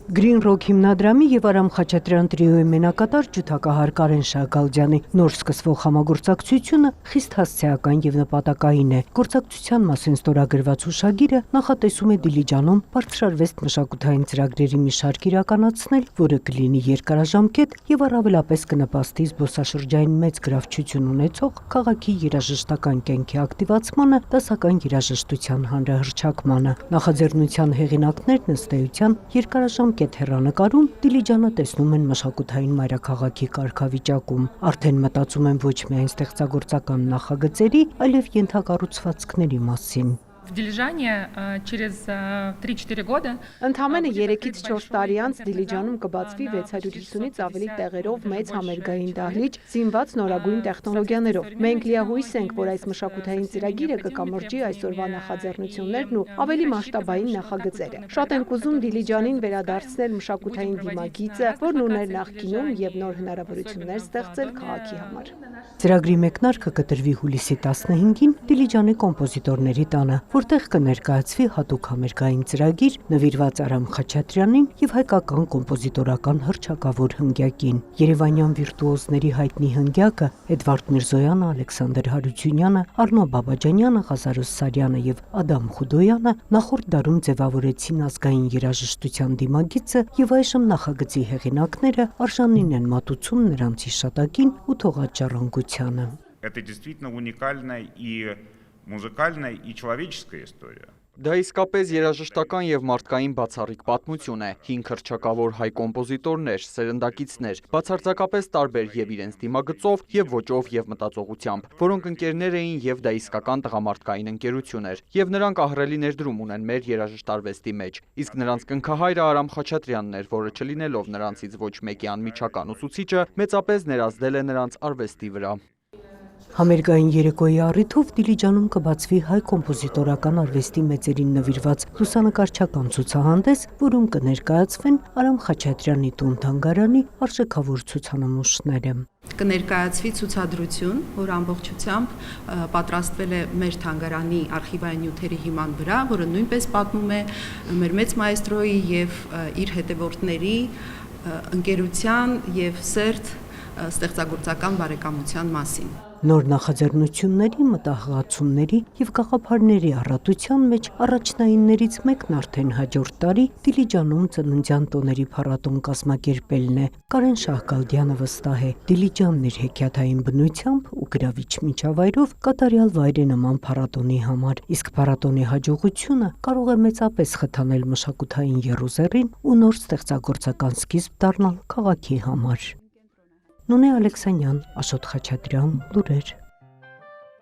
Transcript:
Green Rock հիմնադրամի եւ Արամ Խաչատրյան տրիոյի մենակատար ջութակահար Կարեն Շահգալդյանի նոր սկսվող համագործակցությունը խիստ հասցեական եւ նպատակային է։ Գործակցության մասին ստորագրված հուշագիրը նախատեսում է Դիլիջանում բարձրարվեստ մշակութային ծրագրերի մի շարք իրականացնել, որը կլինի երկարաժամկետ եւ առավելապես կնպաստի զբոսաշրջային մեծ գրավչություն ունեցող քաղաքի երաժշտական կյանքի ակտիվացմանը, դասական երաժշտության հանրահռչակմանը։ Նախաձեռնության հեղինակներն ըստ էության երկարաժամկետ հեռանկարում Դիլիջանը տեսնում են մշակութային մայրաքաղաքի կարգավիճակում, արդեն մտածում են ոչ միայն ստեղծագործական նախագծերի, այլև ենթակառուցվածքների մասին։ В Дилижане через 3-4 года Ընդամենը 3-ից 4 տարի անց Դիլիջանում կբացվի 650-ից ավելի տեղերով մեծ համերգային դահլիճ, զինված նորագույն տեխնոլոգիաներով։ Մենք լիահույս ենք, որ այս մշակութային ծրագիրը կկամրջի այսօրվա նախաձեռնություններն ու ավելի մասշտաբային նախագծերը։ Շատ ենք ուզում Դիլիջանին վերադարձնել մշակութային դիմագիծը, որն ուներ նախկինում եւ նոր հնարավորություններ ստեղծել քաղաքի համար։ Ծրագրի մեկնարկը կտրվի հուլիսի 15-ին Դիլիջանի կոմպոզիտորների տանը, որտեղ կներկայացվի հատուկ համերգային ծրագիր նվիրված Արամ Խաչատրյանին եւ հայկական կոմպոզիտորական հռչակավոր հնգյակին։ Երևանյան վիրտուոզների հայտնի հնգյակը Էդվարդ Միրզոյանը, Ալեքսանդր Հարությունյանը, Արնո Բաբաջանյանը, Ղազարոս Սարյանը եւ Ադամ Խուդոյանը նախորդ դարում ձևավորեցին ազգային երաժշտության դիմագիծը եւ այժմ նախագծի հեղինակները արժանին են մատուցում նրանց հիշատակին ու թողած ժառանգությանը։ Это действительно уникальная и музыкальная, и человеческая история. Դա իսկապես երաժշտական եւ մարդկային բացառիկ պատմություն է, 5 հռչակավոր հայ կոմպոզիտորներ, սերնդակիցներ, բացարձակապես տարբեր եւ իրենց դիմագծով եւ ոճով եւ մտածողությամբ, որոնք ընկերներ էին եւ դա իսկական տղամարդկային ընկերություն էր, եւ նրանք ահռելի ներդրում ունեն մեր երաժշտարվեստի մեջ, իսկ նրանց կնքահայրը Արամ Խաչատրյանն էր, որը չլինելով նրանցից ոչ մեկի անմիջական ուսուցիչը, մեծապես ներազդել է նրանց արվեստի վրա։ Համերգային երեկոյի առիթով Դիլիջանում կբացվի հայ կոմպոզիտորական արվեստի մեծերին նվիրված լուսանկարչական ցուցահանդես, որում կներկայացվեն Արամ Խաչատրյանի տուն-թանգարանի արժեքավոր ցուցանմուշները։ Կներկայացվի ցուցադրություն, որ ամբողջությամբ պատրաստվել է մեր թանգարանի արխիվային նյութերի հիման վրա, որը նույնպես պատմում է մեր մեծ մայստրոյի եւ իր հետևորդների ընկերության եւ սերտ ստեղծագործական բարեկամության մասին։ Նոր նախաձեռնությունների, մտահղացումների եւ գաղափարների առատության մեջ առաջնայիններից մեկն արդեն հաջորդ տարի Դիլիջանում ծննդյան տոների փառատոն կազմակերպելն է։ Կարեն Շահգալդյանը վստահ է, Դիլիջանն իր հեքիաթային բնությամբ ու գրավիչ միջավայրով կատարյալ վայր է նման փառատոնի համար, իսկ փառատոնի հաջողությունը կարող է մեծապես խթանել մշակութային եռուզեռին ու նոր ստեղծագործական սկիզբ դառնալ քաղաքի համար։ Նունե Ալեքսանյան, Աշոտ Խաչատրյան, լուրեր։